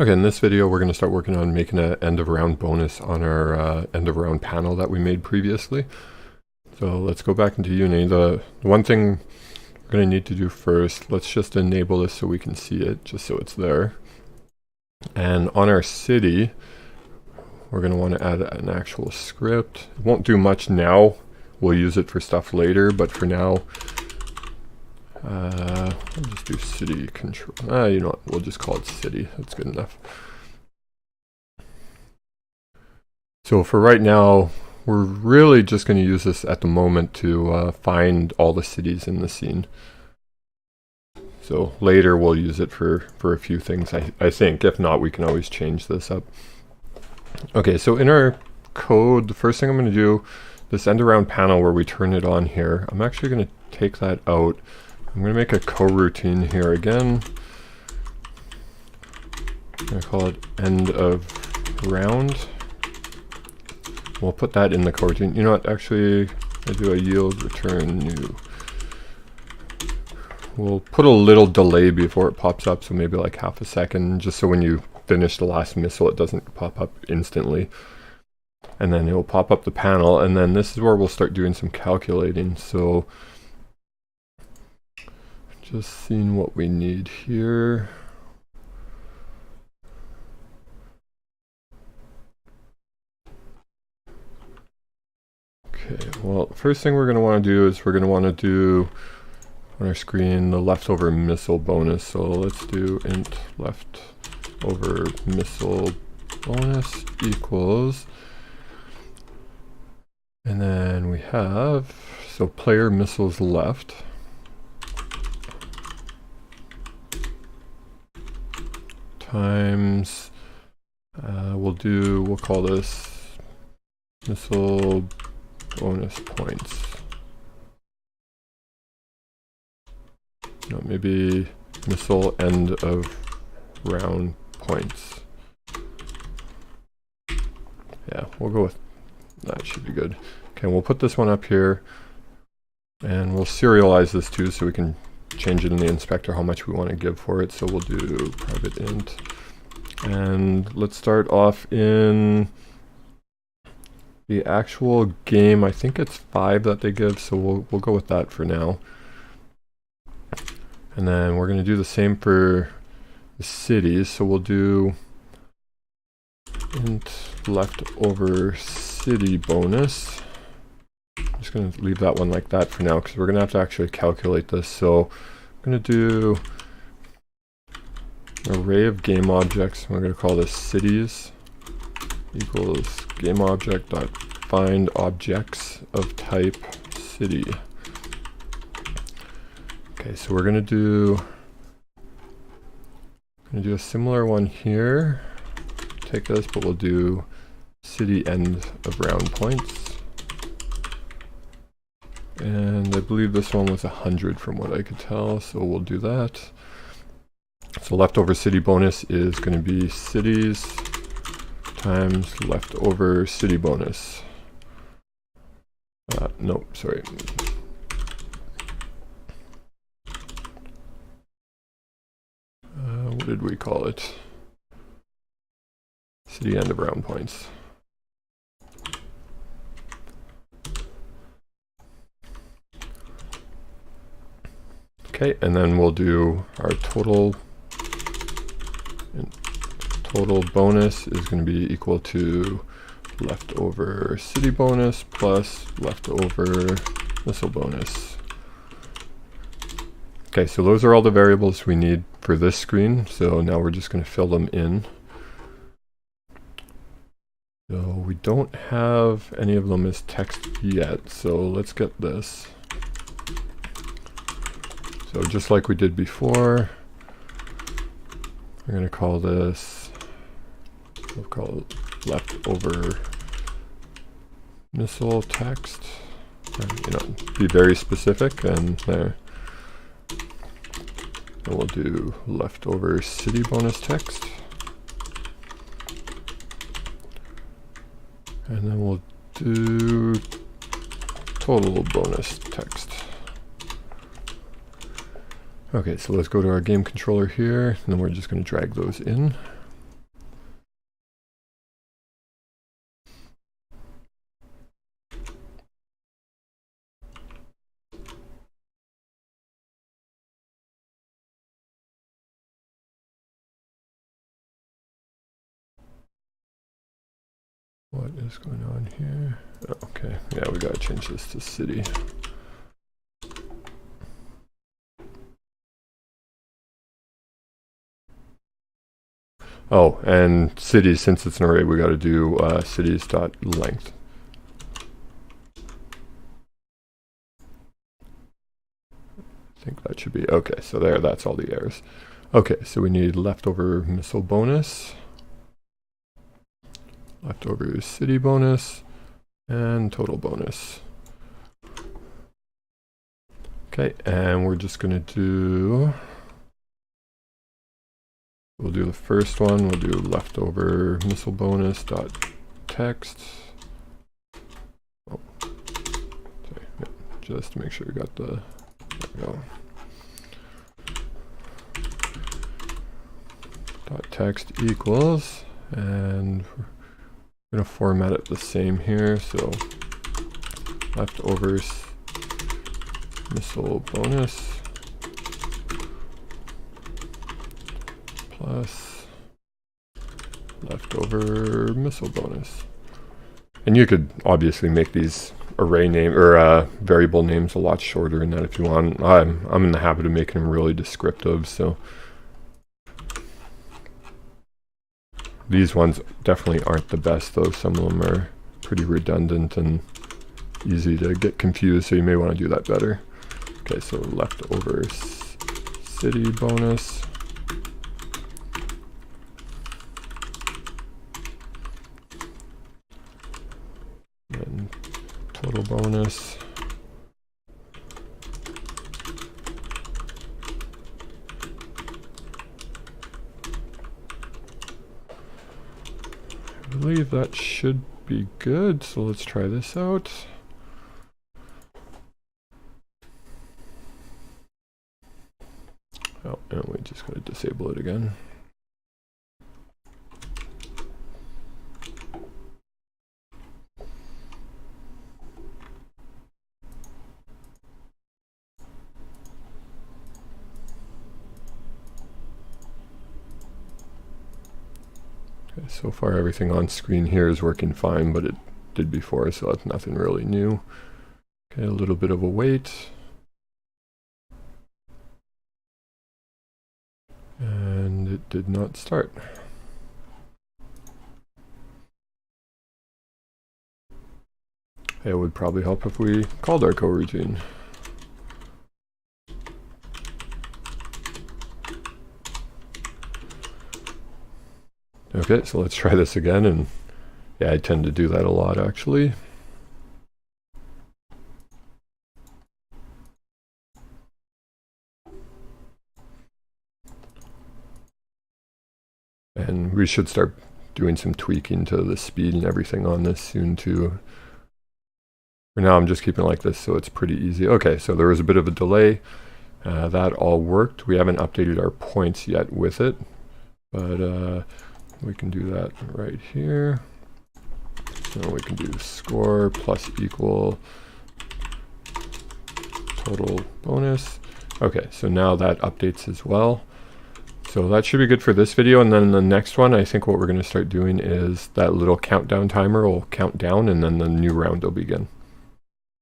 Okay, in this video we're going to start working on making an end of round bonus on our end of round panel that we made previously. So let's go back into Unity. The one thing we're going to need to do first, let's just enable this so we can see it, just so it's there. And on our city, we're going to want to add an actual script. It won't do much now. We'll use it for stuff later, but for now, we'll just do city control. You know what? We'll just call it city. That's good enough. So for right now, we're really just going to use this at the moment to find all the cities in the scene. So later we'll use it for a few things, I think. If not, we can always change this up. Okay, so in our code, the first thing I'm going to do, this end around panel where we turn it on here, I'm actually going to take that out. I'm going to make a coroutine here again. I'm going to call it end of round. We'll put that in the coroutine. You know what, actually, I do a yield return new. We'll put a little delay before it pops up, so maybe like half a second, just so when you finish the last missile it doesn't pop up instantly. And then it will pop up the panel, and then this is where we'll start doing some calculating. So just seeing what we need here. Okay, well, the first thing we're going to want to do is we're going to want to do on our screen the leftover missile bonus. So let's do int leftover missile bonus equals, and then we have, so player missiles left times, we'll call this missile bonus points. No, maybe missile end of round points. Yeah, we'll go with that. Should be good. Okay, we'll put this one up here, and we'll serialize this too so we can change it in the inspector how much we want to give for it. So we'll do private int, and let's start off in the actual game. I think it's 5 that they give, so we'll go with that for now. And then we're going to do the same for the cities, so we'll do int leftover city bonus. I'm just going to leave that one like that for now because we're going to have to actually calculate this. So I'm going to do an array of game objects. We're going to call this cities equals game object dot find objects of type city. Okay, so we're going to do a similar one here. Take this, but we'll do city end of round points. And I believe this one was 100 from what I could tell, so we'll do that. So leftover city bonus is going to be cities times leftover city bonus. Nope, sorry. What did we call it? City end of round points. Okay, and then we'll do our total. Total bonus is going to be equal to leftover city bonus plus leftover missile bonus. Okay, so those are all the variables we need for this screen. So now we're just going to fill them in. So we don't have any of them as text yet, so let's get this. So just like we did before, we're going to call this, we'll call it leftover missile text. You know, be very specific, and there. And we'll do leftover city bonus text. And then we'll do total bonus text. Okay, so let's go to our game controller here, and then we're just going to drag those in. What is going on here? Oh, okay, yeah, we gotta change this to city. Oh, and cities, since it's an array, we gotta do cities.length. I think that should be okay. So there, that's all the errors. Okay, so we need leftover missile bonus, leftover city bonus, and total bonus. Okay, and we're just gonna do, we'll do the first one, we'll do leftover missile bonus dot text. Oh, sorry, yeah, just to make sure we got the, there we go. Dot text equals, and we're gonna format it the same here, so leftovers missile bonus plus leftover missile bonus. And you could obviously make these array name or variable names a lot shorter than that if you want. I'm in the habit of making them really descriptive, so these ones definitely aren't the best though. Some of them are pretty redundant and easy to get confused, so you may want to do that better. Okay, so leftover city bonus and total bonus. I believe that should be good, so let's try this out. Oh, and we just gotta disable it again. Okay, so far everything on screen here is working fine, but it did before, so that's nothing really new. Okay, a little bit of a wait. And it did not start. It would probably help if we called our coroutine. Okay, so let's try this again, and yeah, I tend to do that a lot actually. And we should start doing some tweaking to the speed and everything on this soon too. For now, I'm just keeping it like this, so it's pretty easy. Okay, so there was a bit of a delay. That all worked. We haven't updated our points yet with it, but we can do that right here. So we can do score plus equal total bonus. Okay, so now that updates as well. So that should be good for this video, and then the next one, I think what we're going to start doing is that little countdown timer will count down, and then the new round will begin.